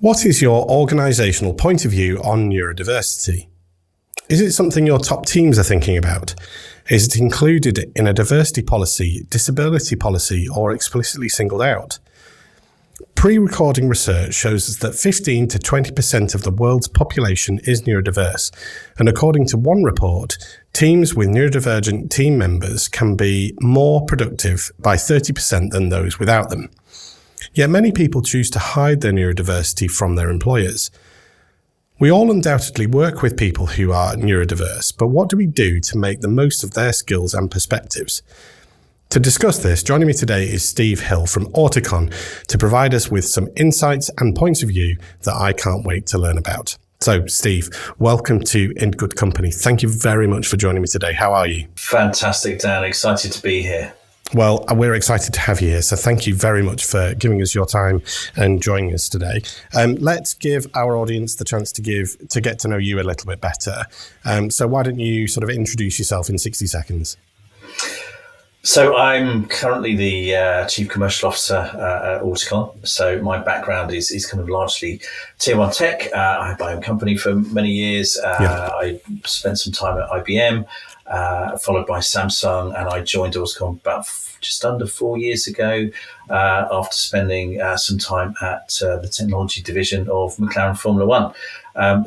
What is your organisational point of view on neurodiversity? Is it something your top teams are thinking about? Is it included in a diversity policy, disability policy, or explicitly singled out? Pre-recording research shows us that 15 to 20% of the world's population is neurodiverse, and according to one report, teams with neurodivergent team members can be more productive by 30% than those without them. Yet many people choose to hide their neurodiversity from their employers. We all undoubtedly work with people who are neurodiverse, but what do we do to make the most of their skills and perspectives? To discuss this, joining me today is Steve Hill from Auticon to provide us with some insights and points of view that I can't wait to learn about. So, Steve, welcome to In Good Company. Thank you very much for joining me today. How are you? Fantastic, Dan. Excited to be here. Well, we're excited to have you here, so thank you very much for giving us your time and joining us today. Let's give our audience the chance to get to know you a little bit better. So why don't you sort of introduce yourself in 60 seconds? So I'm currently the Chief Commercial Officer at Auticon. So my background is kind of largely Tier 1 tech. I had my own company for many years. I spent some time at IBM, followed by Samsung, and I joined Auticon about just under 4 years ago after spending some time at the technology division of McLaren Formula One.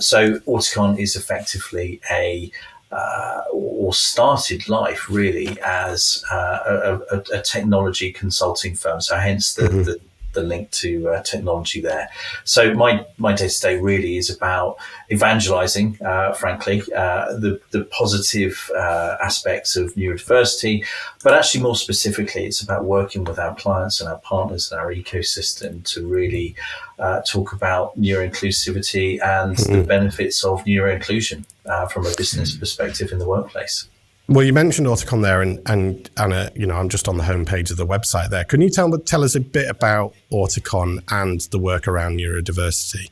So Auticon is effectively or started life really as a technology consulting firm. So hence the link to technology there. So my day-to-day really is about evangelizing, frankly, the positive aspects of neurodiversity, but actually more specifically, it's about working with our clients and our partners and our ecosystem to really talk about neuroinclusivity and the benefits of neuroinclusion from a business perspective in the workplace. Well, you mentioned Auticon there, and I'm just on the homepage of the website there. Can you tell us a bit about Auticon and the work around neurodiversity?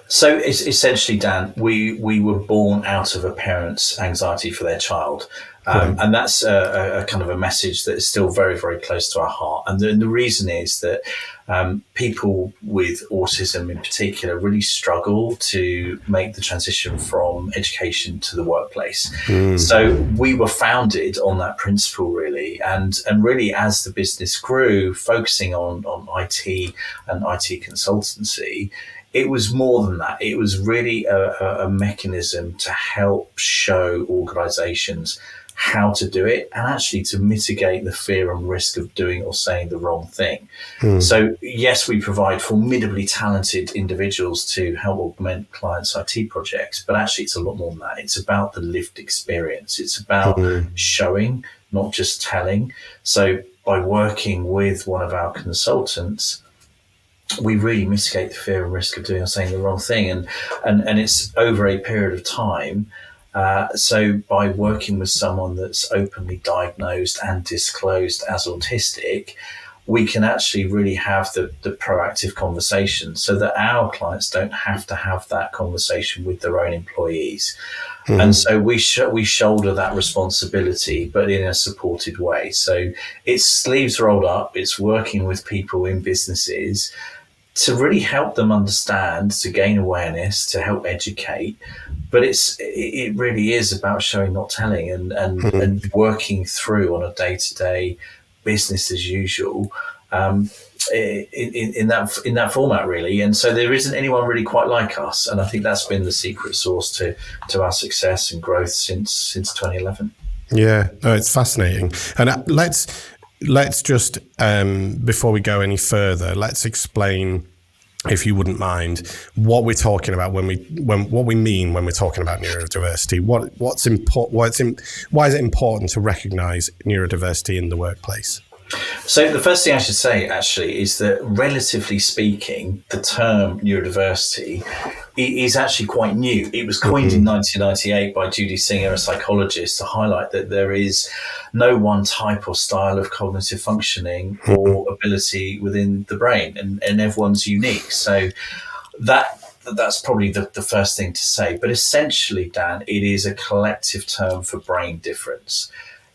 So essentially, Dan, we were born out of a parent's anxiety for their child. And that's a kind of a message that is still very, very close to our heart. And the reason is that people with autism in particular really struggle to make the transition from education to the workplace. So we were founded on that principle, really. And really, as the business grew, focusing on IT and IT consultancy, it was more than that. It was really a mechanism to help show organizations how to do it and actually to mitigate the fear and risk of doing or saying the wrong thing. So yes, we provide formidably talented individuals to help augment clients' IT projects, but actually it's a lot more than that. It's about the lived experience. It's about showing, not just telling. So by working with one of our consultants, we really mitigate the fear and risk of doing or saying the wrong thing. And it's over a period of time. So by working with someone that's openly diagnosed and disclosed as autistic, we can actually really have the proactive conversation so that our clients don't have to have that conversation with their own employees. And so we shoulder that responsibility, but in a supported way. So it's sleeves rolled up. It's working with people in businesses to really help them understand, to gain awareness, to help educate. But it really is about showing, not telling, and working through on a day-to-day business as usual in that format, really. And so there isn't anyone really quite like us. And I think that's been the secret sauce to our success and growth since 2011. Yeah, no, it's fascinating. And let's just, before we go any further, let's explain, if you wouldn't mind, what we're talking about what we mean when we're talking about neurodiversity. Why is it important to recognise neurodiversity in the workplace? So the first thing I should say, actually, is that relatively speaking, the term neurodiversity is actually quite new. It was coined in 1998 by Judy Singer, a psychologist, to highlight that there is no one type or style of cognitive functioning or ability within the brain, and everyone's unique. So that's probably the first thing to say. But essentially, Dan, it is a collective term for brain difference.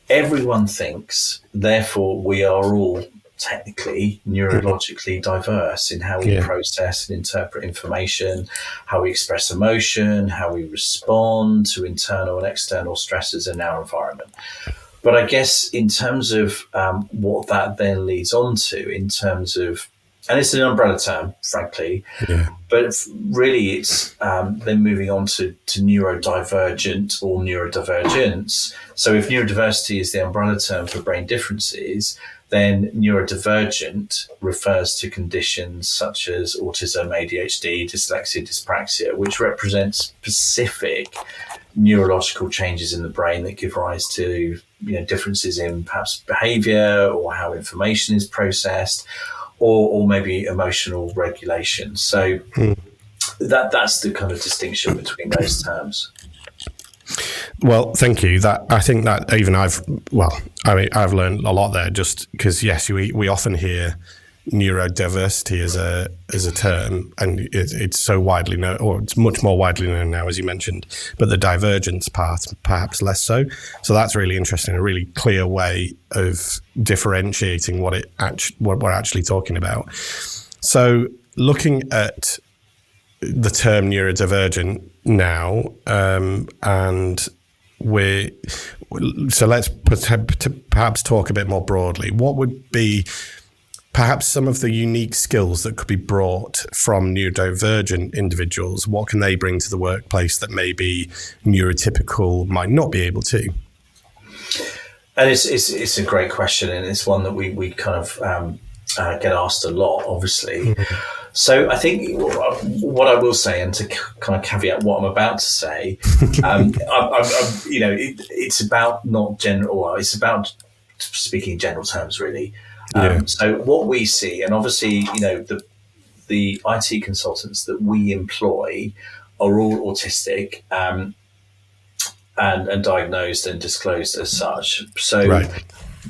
Everyone thinks, therefore we are all technically neurologically diverse in how we process and interpret information, how we express emotion, how we respond to internal and external stresses in our environment. But I guess in terms of what that then leads on to, in terms of, and it's an umbrella term, frankly, but really it's then moving on to neurodivergent or neurodivergence. So if neurodiversity is the umbrella term for brain differences, then neurodivergent refers to conditions such as autism, ADHD, dyslexia, dyspraxia, which represent specific neurological changes in the brain that give rise to differences in perhaps behavior or how information is processed, or maybe emotional regulation. So that's the kind of distinction between those terms. Well, thank you. I think that even I've learned a lot there, just because yes, we often hear neurodiversity as a term, and it's so widely known, or it's much more widely known now, as you mentioned, but the divergence part perhaps less so. So that's really interesting, a really clear way of differentiating what we're actually talking about. So looking at the term neurodivergent now, so let's perhaps talk a bit more broadly. What would be perhaps some of the unique skills that could be brought from neurodivergent individuals? What can they bring to the workplace that maybe neurotypical might not be able to? And it's a great question, and it's one that we kind of get asked a lot, obviously. So I think what I will say, and to kind of caveat what I'm about to say, it's about not general. Well, it's about speaking in general terms, really. So what we see, and obviously, the IT consultants that we employ are all autistic and diagnosed and disclosed as such. So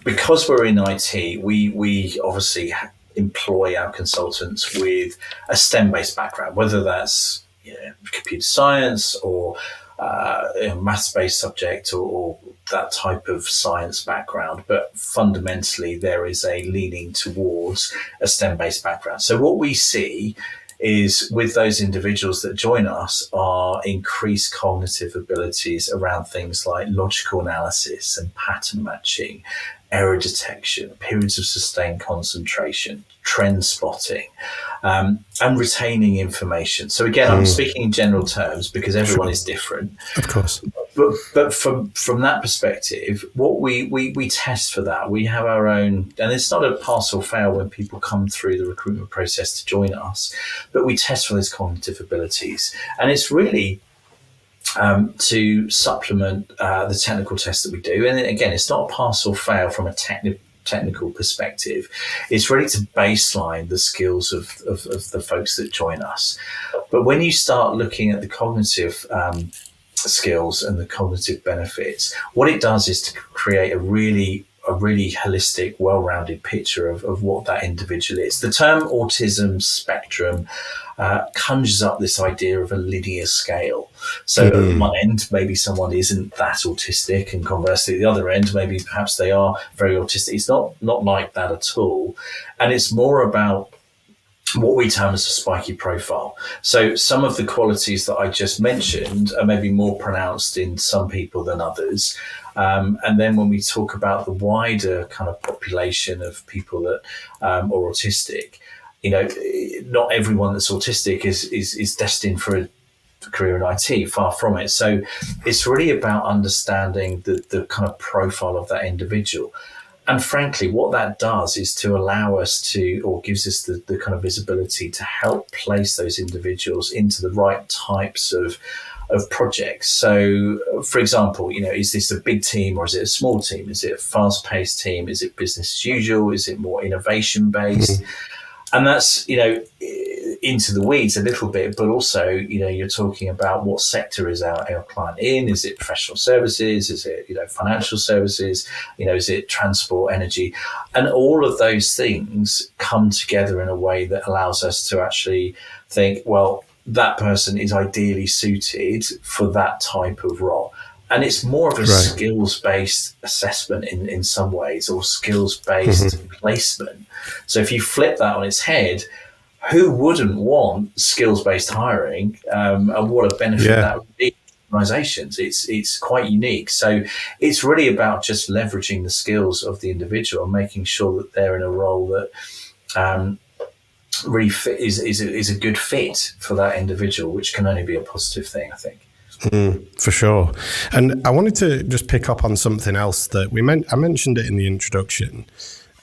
because we're in IT, we obviously employ our consultants with a STEM-based background, whether that's computer science or a maths-based subject or that type of science background. But fundamentally, there is a leaning towards a STEM-based background. So what we see is with those individuals that join us are increased cognitive abilities around things like logical analysis and pattern matching, error detection, periods of sustained concentration, trend spotting, and retaining information. So again, I'm speaking in general terms because everyone is different. Of course. But from that perspective, what we test for that, we have our own, and it's not a pass or fail when people come through the recruitment process to join us, but we test for those cognitive abilities. And it's really to supplement the technical tests that we do. And again, it's not a pass or fail from a technical perspective. It's really to baseline the skills of the folks that join us. But when you start looking at the cognitive skills and the cognitive benefits, what it does is to create a really holistic, well-rounded picture of what that individual is. The term autism spectrum conjures up this idea of a linear scale. So at one end, maybe someone isn't that autistic, and conversely, at the other end, maybe perhaps they are very autistic. It's not like that at all. And it's more about what we term as a spiky profile. So some of the qualities that I just mentioned are maybe more pronounced in some people than others. And then when we talk about the wider kind of population of people that are autistic, not everyone that's autistic is destined for a career in IT, far from it. So it's really about understanding the kind of profile of that individual. And frankly, what that does is to allow us to, or gives us the kind of visibility to help place those individuals into the right types of projects. So, for example, is this a big team or is it a small team? Is it a fast-paced team? Is it business as usual? Is it more innovation-based? And that's, into the weeds a little bit, but also, you're talking about what sector is our client in? Is it professional services? Is it, financial services? Is it transport, energy? And all of those things come together in a way that allows us to actually think, well, that person is ideally suited for that type of role. And it's more of a Right. skills-based assessment in some ways, or skills-based placement. So if you flip that on its head, who wouldn't want skills-based hiring, and what a benefit that would be to organizations? It's quite unique. So it's really about just leveraging the skills of the individual and making sure that they're in a role that really is a good fit for that individual, which can only be a positive thing, I think. For sure. And I wanted to just pick up on something else that I mentioned it in the introduction.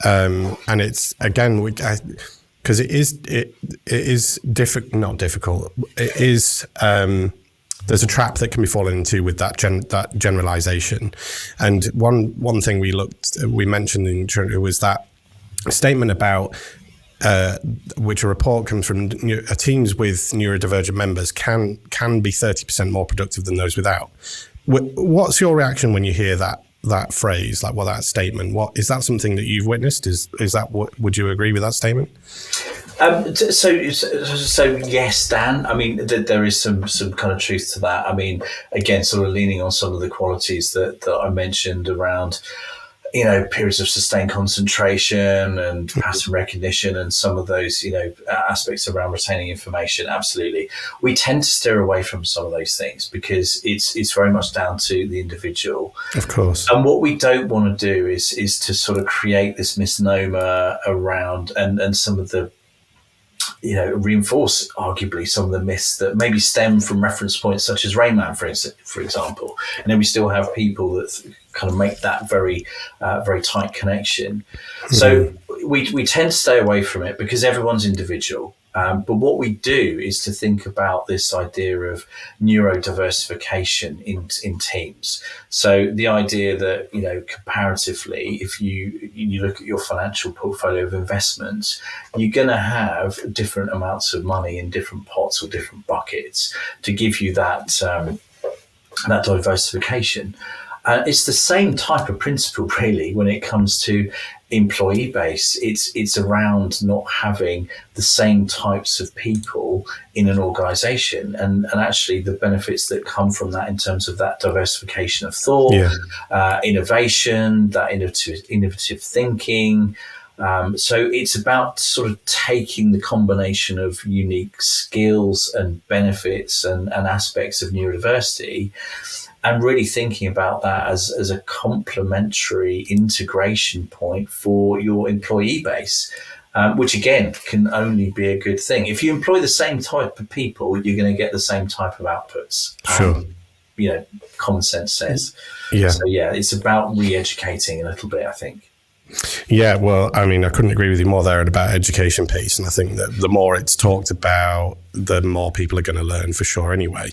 And it's, again, because it is not difficult. It is, there's a trap that can be fallen into with that generalization. And one thing we mentioned in the intro was that statement about which a report comes from teams with neurodivergent members can be 30% more productive than those without. What's your reaction when you hear that phrase, like that statement? What is that something that you've witnessed? Is that would you agree with that statement? So yes, Dan. I mean, there is some kind of truth to that. I mean, again, sort of leaning on some of the qualities that I mentioned around, periods of sustained concentration and pattern recognition, and some of those, aspects around retaining information. Absolutely. We tend to steer away from some of those things because it's very much down to the individual. Of course. And what we don't want to do is to sort of create this misnomer around and some of the, reinforce arguably some of the myths that maybe stem from reference points such as Rain Man, for example. And then we still have people that kind of make that very tight connection. So we tend to stay away from it because everyone's individual. But what we do is to think about this idea of neurodiversification in teams. So the idea that, comparatively, if you look at your financial portfolio of investments, you're going to have different amounts of money in different pots or different buckets to give you that diversification. It's the same type of principle, really, when it comes to employee base. It's around not having the same types of people in an organization, and actually the benefits that come from that in terms of that diversification of thought, innovation, that innovative thinking. So it's about sort of taking the combination of unique skills and benefits and aspects of neurodiversity, and really thinking about that as a complementary integration point for your employee base, which again can only be a good thing. If you employ the same type of people, you're going to get the same type of outputs. Sure. Common sense says. Yeah. So it's about re-educating a little bit, I think. Yeah, well, I mean, I couldn't agree with you more there about education piece. And I think that the more it's talked about, the more people are going to learn for sure anyway.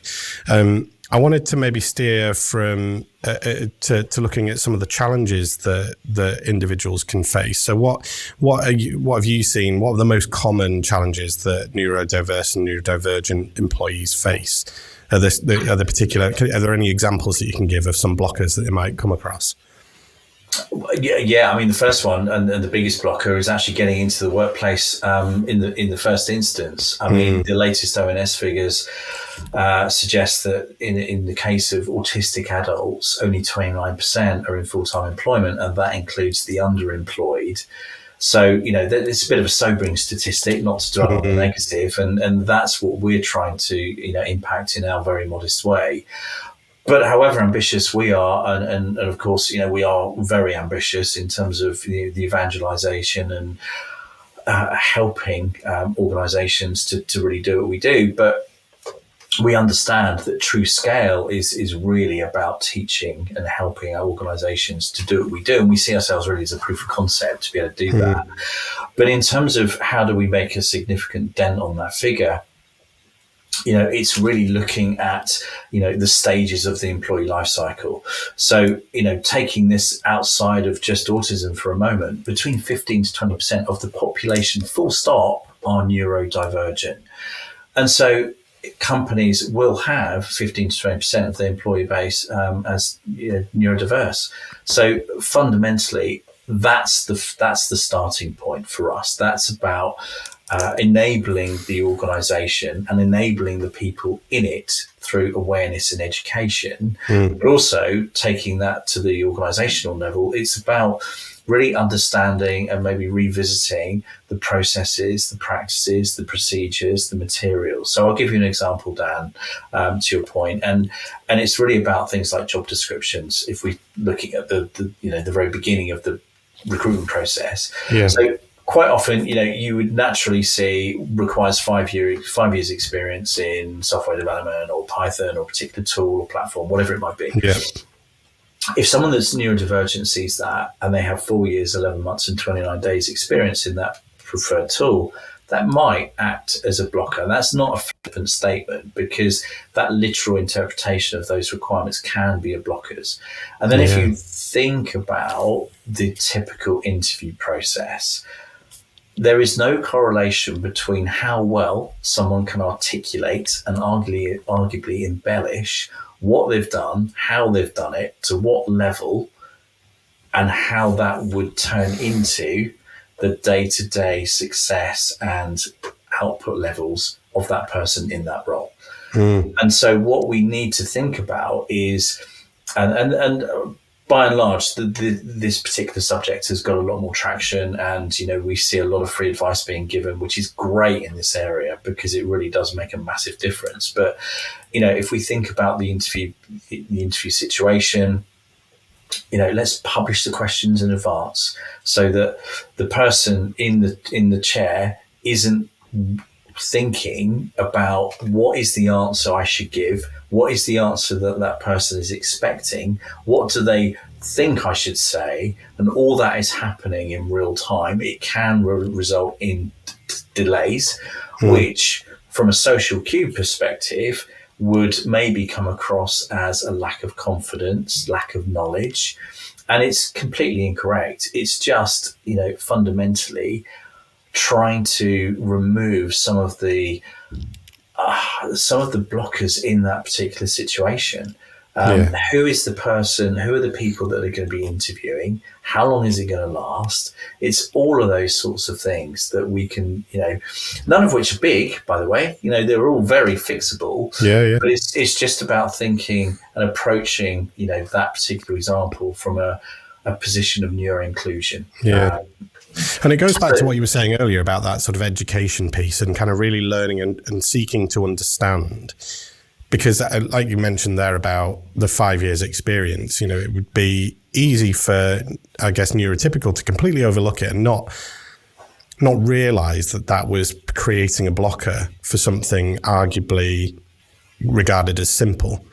I wanted to maybe steer from to looking at some of the challenges that individuals can face. So what have you seen? What are the most common challenges that neurodiverse and neurodivergent employees face? Are there any examples that you can give of some blockers that they might come across? Yeah. I mean, the first one and the biggest blocker is actually getting into the workplace in the first instance. I mean, the latest ONS figures suggest that in the case of autistic adults, only 29% are in full-time employment, and that includes the underemployed. So, it's a bit of a sobering statistic, not to dwell on the negative, and that's what we're trying to, impact in our very modest way. But however ambitious we are, and of course, we are very ambitious in terms of the evangelization and helping organizations to really do what we do. But we understand that true scale is really about teaching and helping our organizations to do what we do. And we see ourselves really as a proof of concept to be able to do that. But in terms of how do we make a significant dent on that figure, it's really looking at, the stages of the employee life cycle. So, taking this outside of just autism for a moment, between 15 to 20% of the population, full stop, are neurodivergent. And so companies will have 15 to 20% of their employee base as neurodiverse. So fundamentally, that's the starting point for us. That's about enabling the organisation and enabling the people in it through awareness and education, but also taking that to the organisational level. It's about really understanding and maybe revisiting the processes, the practices, the procedures, the materials. So I'll give you an example, Dan, to your point, and it's really about things like job descriptions. If we're looking at the very beginning of the recruitment process, so quite often, you would naturally see requires 5 years experience in software development or Python or a particular tool or platform, whatever it might be. Yeah. If someone that's neurodivergent sees that and they have 4 years, 11 months and 29 days experience in that preferred tool, that might act as a blocker. And that's not a flippant statement, because that literal interpretation of those requirements can be a blockers. And then if you think about the typical interview process, there is no correlation between how well someone can articulate and arguably embellish what they've done, how they've done it, to what level, and how that would turn into the day-to-day success and output levels of that person in that role. And so what we need to think about is, and by and large, this particular subject has got a lot more traction, and we see a lot of free advice being given, which is great in this area because it really does make a massive difference. But if we think about the interview situation, let's publish the questions in advance so that the person in the chair isn't thinking about what is the answer I should give, what is the answer that person is expecting, what do they think I should say, and all that is happening in real time. It can result in delays, which from a social cue perspective would maybe come across as a lack of confidence, lack of knowledge, and it's completely incorrect. It's just, fundamentally trying to remove some of the blockers in that particular situation. Who is the person? Who are the people that are going to be interviewing? How long is it going to last? It's all of those sorts of things that we can, none of which are big, by the way. They're all very fixable. But it's just about thinking and approaching, that particular example from a position of neuro inclusion. And it goes back to what you were saying earlier about that sort of education piece and kind of really learning and seeking to understand. Because like you mentioned there about the 5 years experience, it would be easy for, I guess, neurotypical to completely overlook it and not realize that was creating a blocker for something arguably regarded as simple,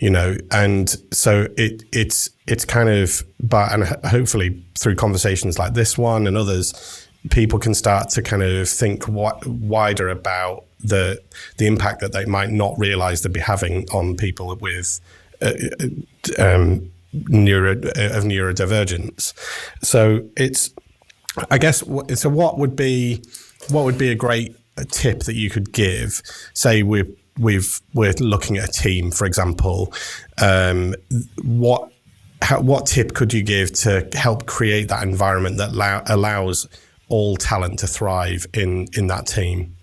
and so it's kind of, and hopefully through conversations like this one and others, people can start to kind of think wider about the impact that they might not realize they'd be having on people with neurodivergence. So it's, I guess, so what would be a great tip that you could give? Say we're looking at a team, for example. What tip could you give to help create that environment that allows all talent to thrive in that team?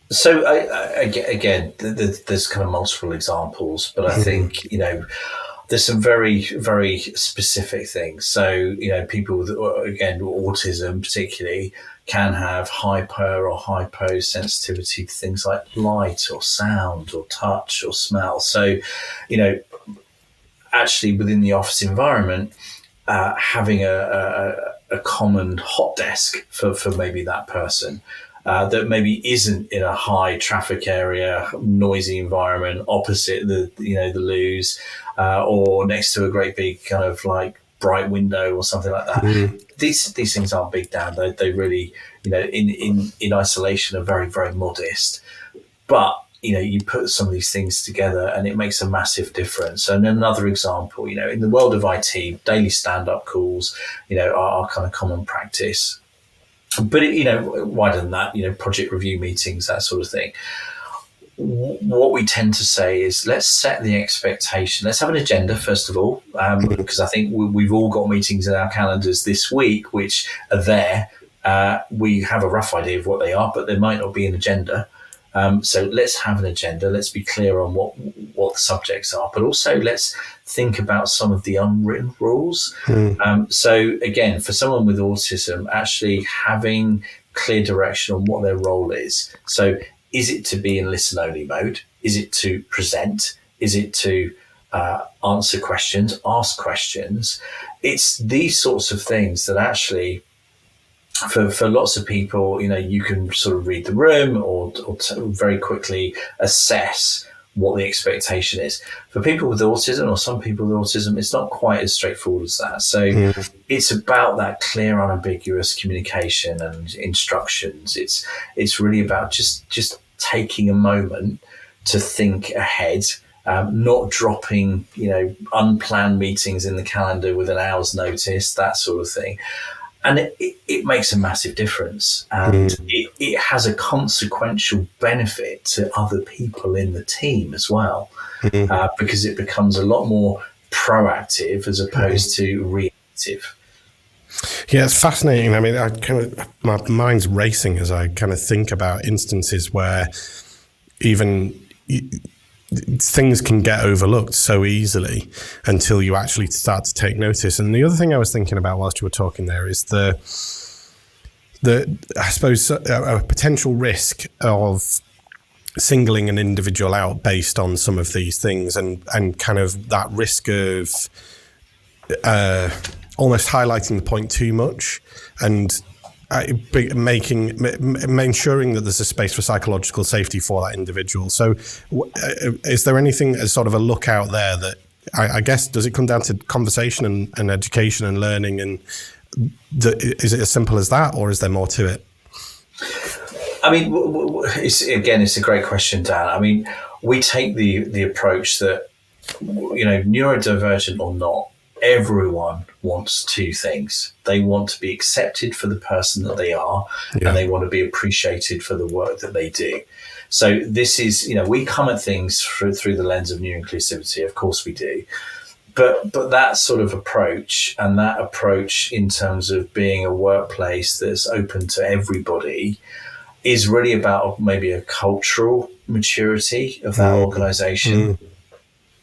So again, there's kind of multiple examples, but I think, there's some very, very specific things. So, people with, again, autism particularly can have hyper or hyposensitivity to things like light or sound or touch or smell. So, actually within the office environment, having a common hot desk for maybe that person, that maybe isn't in a high traffic area, noisy environment, opposite the loos, or next to a great big kind of like bright window or something like that. These things aren't big, Dan. They really, in isolation are very, very modest. But you put some of these things together and it makes a massive difference. And another example, in the world of IT, daily stand-up calls, are kind of common practice. But, wider than that, project review meetings, that sort of thing. what we tend to say is, let's set the expectation. Let's have an agenda, first of all, because I think we've all got meetings in our calendars this week which are there. We have a rough idea of what they are, but there might not be an agenda. So let's have an agenda. Let's be clear on what the subjects are, but also let's think about some of the unwritten rules. So again, for someone with autism, actually having clear direction on what their role is. So is it to be in listen-only mode? Is it to present? Is it to answer questions, ask questions? It's these sorts of things that actually, for lots of people, you can sort of read the room or very quickly assess what the expectation is. For people with autism, or some people with autism, it's not quite as straightforward as that. So it's about that clear, unambiguous communication and instructions. It's really about just taking a moment to think ahead, not dropping, unplanned meetings in the calendar with an hour's notice, that sort of thing. And it makes a massive difference. And it has a consequential benefit to other people in the team as well, because it becomes a lot more proactive as opposed to reactive. Yeah, it's fascinating. I mean, my mind's racing as I kind of think about instances where even things can get overlooked so easily until you actually start to take notice. And the other thing I was thinking about whilst you were talking there is the I suppose a potential risk of singling an individual out based on some of these things, and kind of that risk of almost highlighting the point too much, and ensuring that there's a space for psychological safety for that individual. So is there anything as sort of a look out there that, I guess, does it come down to conversation and education and learning, and is it as simple as that, or is there more to it? I mean, it's a great question, Dan. I mean, we take the approach that, neurodivergent or not, everyone wants two things. They want to be accepted for the person that they are, and they want to be appreciated for the work that they do. So this is, we come at things through the lens of new inclusivity. Of course we do. But that sort of approach, and that approach in terms of being a workplace that's open to everybody, is really about maybe a cultural maturity of that organization.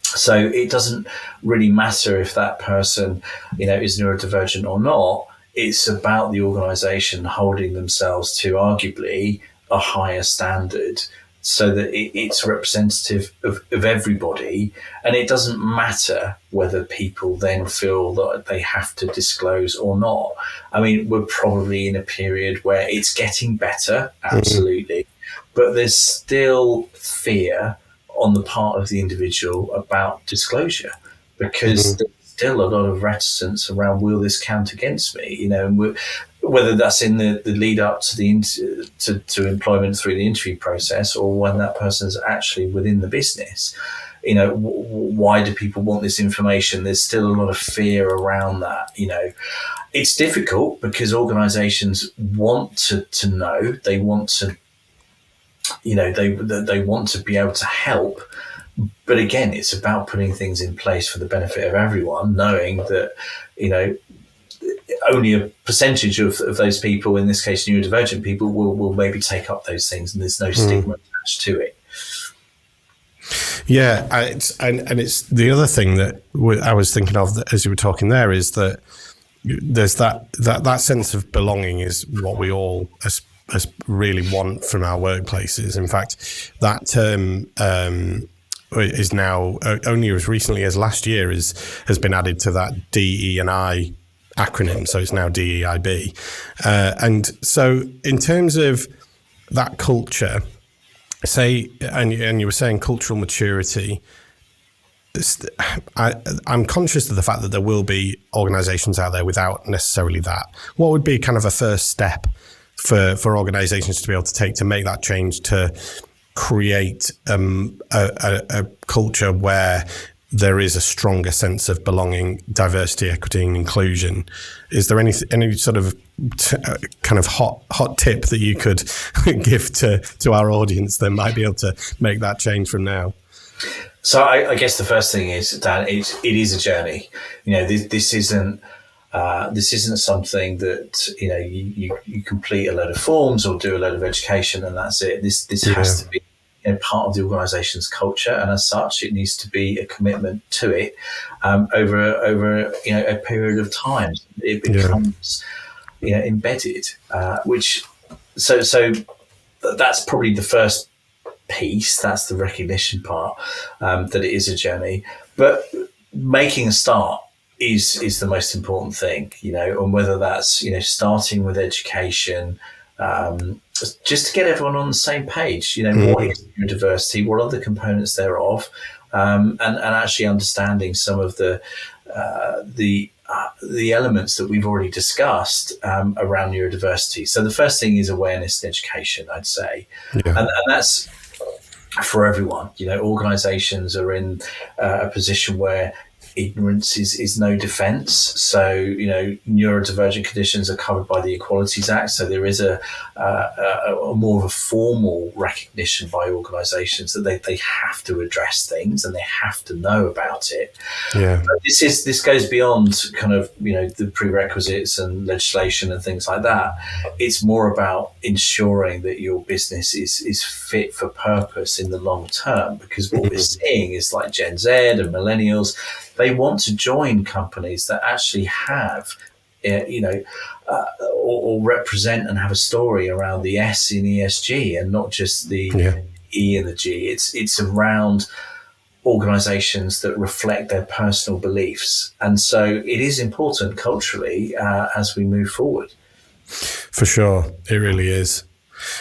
So it doesn't really matter if that person, is neurodivergent or not. It's about the organization holding themselves to arguably a higher standard, so that it's representative of everybody. And it doesn't matter whether people then feel that they have to disclose or not. I mean, we're probably in a period where it's getting better, absolutely, but there's still fear on the part of the individual about disclosure, because there's still a lot of reticence around, will this count against me? And whether that's in the lead up to to employment through the interview process, or when that person's actually within the business. Why do people want this information? There's still a lot of fear around that. It's difficult because organizations want to know, they want to, they want to be able to help. But again, it's about putting things in place for the benefit of everyone, knowing that, only a percentage of those people, in this case neurodivergent people, will maybe take up those things, and there's no stigma attached to it. Yeah, it's the other thing that I was thinking of as you were talking there, is that there's that sense of belonging is what we all as really want from our workplaces. In fact, that term is now only as recently as last year has been added to that DE&I acronym, so it's now DEIB. And so in terms of that culture, and you were saying cultural maturity, I'm conscious of the fact that there will be organisations out there without necessarily that. What would be kind of a first step for organisations to be able to take to make that change, to create a culture where there is a stronger sense of belonging, diversity, equity, and inclusion. Is there any sort of kind of hot tip that you could give to our audience that might be able to make that change from now? So I guess the first thing is, Dan, it is a journey. This isn't something that you complete a load of forms or do a load of education and that's it. This has to be part of the organisation's culture, and as such, it needs to be a commitment to it over a period of time. It becomes embedded, so that's probably the first piece. That's the recognition part, that it is a journey, but making a start is the most important thing, and whether that's starting with education, just to get everyone on the same page. What is neurodiversity, what are the components thereof, and actually understanding some of the elements that we've already discussed around neurodiversity. So the first thing is awareness and education, I'd say, and that's for everyone. Organizations are in a position where ignorance is no defense. So, neurodivergent conditions are covered by the Equalities Act. So there is a more of a formal recognition by organisations that they have to address things and they have to know about it. Yeah. But this goes beyond kind of, the prerequisites and legislation and things like that. It's more about ensuring that your business is fit for purpose in the long term, because what we're seeing is like Gen Z and millennials, they want to join companies that actually have, or represent and have a story around the S in ESG and not just the E and the G. It's around organizations that reflect their personal beliefs. And so it is important culturally as we move forward. For sure. It really is.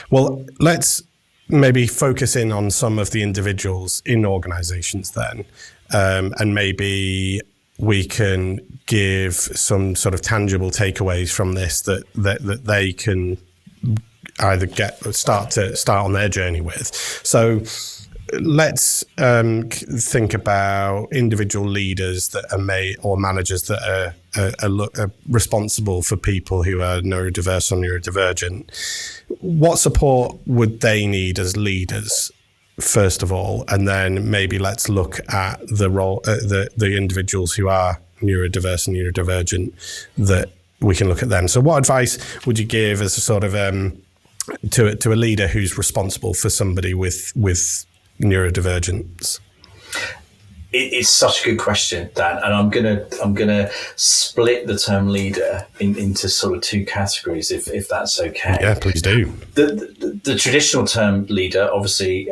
Well, let's maybe focus in on some of the individuals in organizations then. And maybe we can give some sort of tangible takeaways from this that they can either start on their journey with. So let's think about individual leaders that or managers that are responsible for people who are neurodiverse or neurodivergent. What support would they need as leaders, first of all, and then maybe let's look at the role, the individuals who are neurodiverse and neurodivergent, that we can look at them. So what advice would you give as a sort of to a leader who's responsible for somebody with neurodivergence? It's such a good question, Dan, and I'm gonna split the term leader into sort of two categories, if that's okay. Yeah, please do. The traditional term leader, obviously,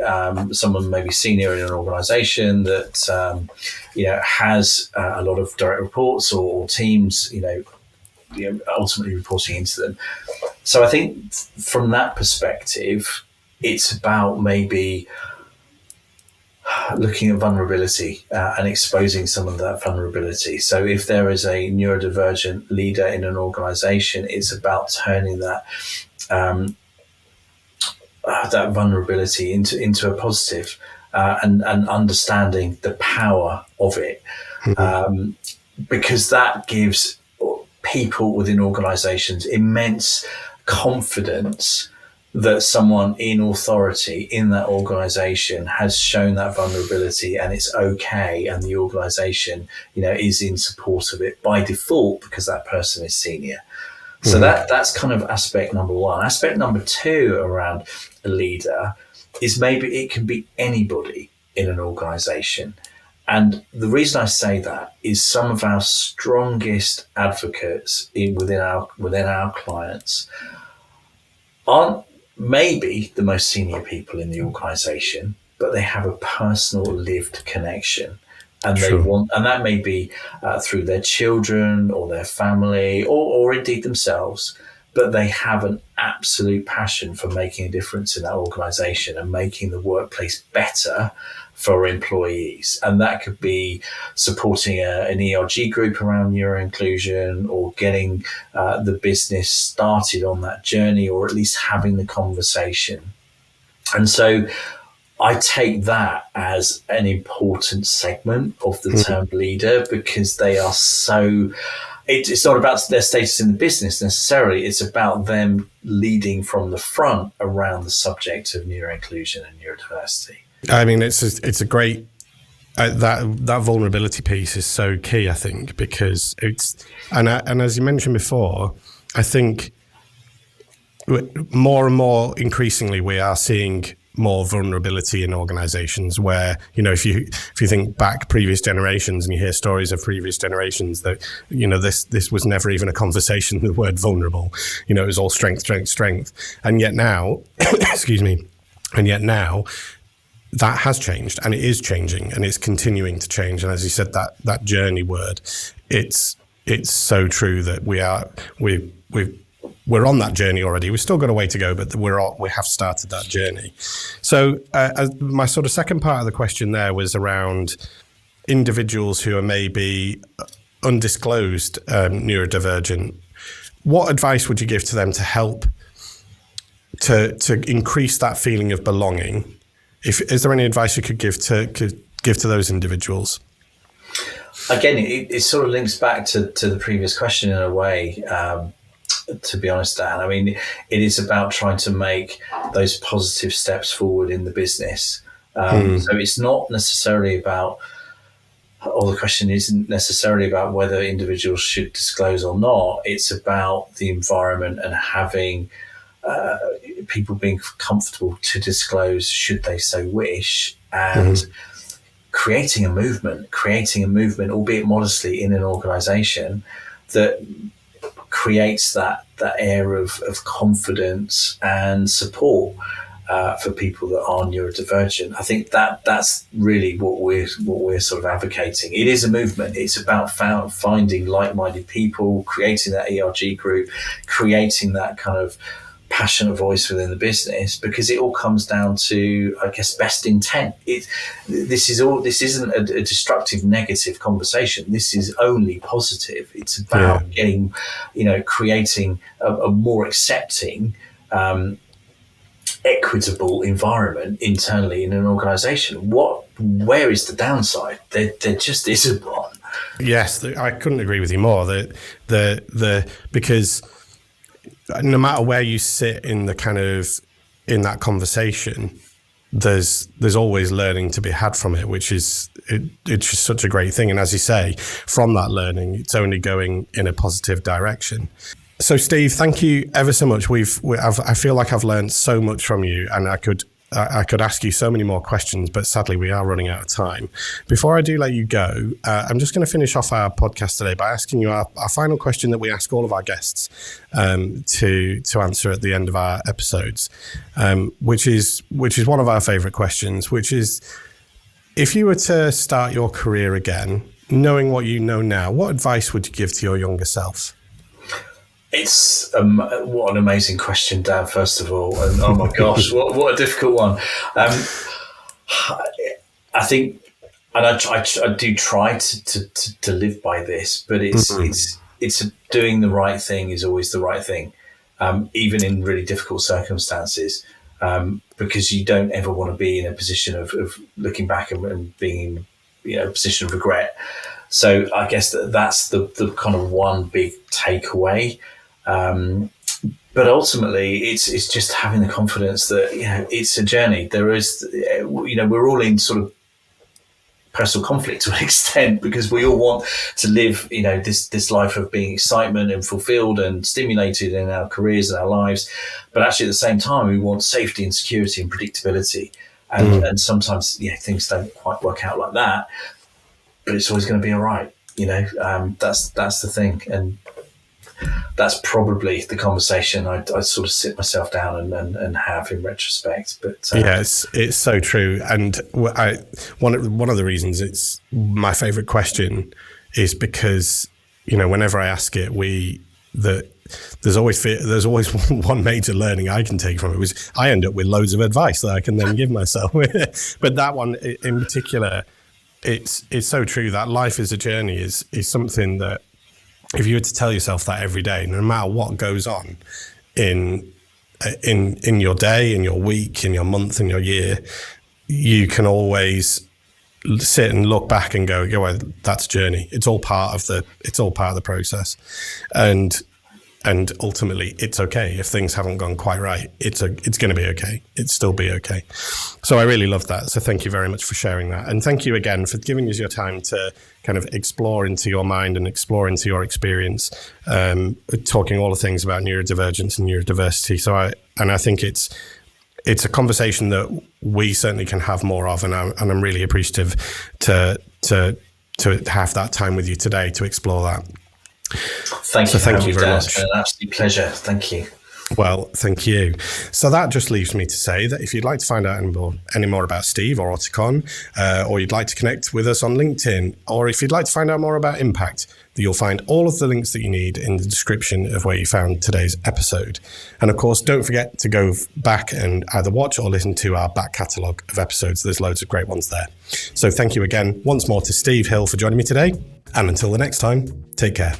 someone maybe senior in an organisation that has a lot of direct reports or teams, ultimately reporting into them. So I think from that perspective, it's about maybe looking at vulnerability and exposing some of that vulnerability. So if there is a neurodivergent leader in an organization, it's about turning that that vulnerability into a positive and understanding the power of it, because that gives people within organizations immense confidence that someone in authority in that organization has shown that vulnerability and it's okay, and the organization, is in support of it by default because that person is senior. So that's kind of aspect number one. Aspect number two around a leader is maybe it can be anybody in an organization. And the reason I say that is some of our strongest advocates within our clients aren't maybe the most senior people in the organization, but they have a personal lived connection, and they want, and that may be through their children or their family or indeed themselves, but they have an absolute passion for making a difference in that organization and making the workplace better for employees. And that could be supporting an ERG group around neuroinclusion, or getting the business started on that journey, or at least having the conversation. And so I take that as an important segment of the term leader, because they are so, it's not about their status in the business necessarily. It's about them leading from the front around the subject of neuroinclusion and neurodiversity. I mean, it's a great, that vulnerability piece is so key, I think, because and as you mentioned before, I think more and more increasingly we are seeing more vulnerability in organizations where, if you think back previous generations and you hear stories of previous generations that, this was never even a conversation, the word vulnerable, it was all strength. And yet now, excuse me, that has changed, and it is changing, and it's continuing to change. And as you said, that journey word, it's so true that we're on that journey already. We've still got a way to go, but we have started that journey. So my sort of second part of the question there was around individuals who are maybe undisclosed neurodivergent. What advice would you give to them to help to increase that feeling of belonging? Is there any advice you could give to those individuals? Again, it sort of links back to the previous question in a way. To be honest, Dan, I mean, it is about trying to make those positive steps forward in the business. So it's not necessarily about, or the question isn't necessarily about whether individuals should disclose or not. It's about the environment and having people being comfortable to disclose should they so wish, and creating a movement, albeit modestly, in an organization that creates that air of confidence and support for people that are neurodivergent. I think that's really what we're sort of advocating. It is a movement. It's about finding like-minded people, creating that ERG group, creating that kind of passionate voice within the business, because it all comes down to, I guess, best intent. This isn't a destructive, negative conversation. This is only positive. It's about getting, creating a more accepting, equitable environment internally in an organization. Where is the downside? There just isn't one. Yes, I couldn't agree with you more. Because no matter where you sit in that conversation, there's always learning to be had from it, which is it's just such a great thing. And as you say, from that learning, it's only going in a positive direction. So, Steve, thank you ever so much. I feel like I've learned so much from you, and I could ask you so many more questions, but sadly we are running out of time. Before I do let you go, I'm just going to finish off our podcast today by asking you our final question that we ask all of our guests to answer at the end of our episodes, which is one of our favorite questions, which is, if you were to start your career again, knowing what you know now, what advice would you give to your younger self? It's what an amazing question, Dan, first of all. And oh my gosh, what a difficult one. I think, and I do try to live by this, but it's doing the right thing is always the right thing, even in really difficult circumstances, because you don't ever want to be in a position of looking back and being in a position of regret. So I guess that's the kind of one big takeaway. But ultimately, it's just having the confidence that it's a journey. There is, we're all in sort of personal conflict to an extent, because we all want to live, this life of being excitement and fulfilled and stimulated in our careers and our lives. But actually, at the same time, we want safety and security and predictability. And sometimes, things don't quite work out like that. But it's always going to be all right. That's the thing. And that's probably the conversation I sort of sit myself down and have in retrospect. But it's so true. And one of the reasons it's my favorite question is because whenever I ask it, there's always one major learning I can take from it, was I end up with loads of advice that I can then give myself. But that one in particular, it's so true that life is a journey is something that, if you were to tell yourself that every day, no matter what goes on in your day, in your week, in your month, in your year, you can always sit and look back and go, well, that's a journey. It's all part of the process. And ultimately, it's okay if things haven't gone quite right. It's going to be okay. It's still be okay. So I really love that. So thank you very much for sharing that, and thank you again for giving us your time to kind of explore into your mind and explore into your experience, talking all the things about neurodivergence and neurodiversity. So I think it's a conversation that we certainly can have more of, and I'm really appreciative to have that time with you today to explore that. Thank you very much. It's been an absolute pleasure. Thank you. Well, thank you. So that just leaves me to say that if you'd like to find out any more about Steve or Auticon, or you'd like to connect with us on LinkedIn, or if you'd like to find out more about Impact, you'll find all of the links that you need in the description of where you found today's episode. And of course, don't forget to go back and either watch or listen to our back catalogue of episodes. There's loads of great ones there. So thank you again once more to Steve Hill for joining me today. And until the next time, take care.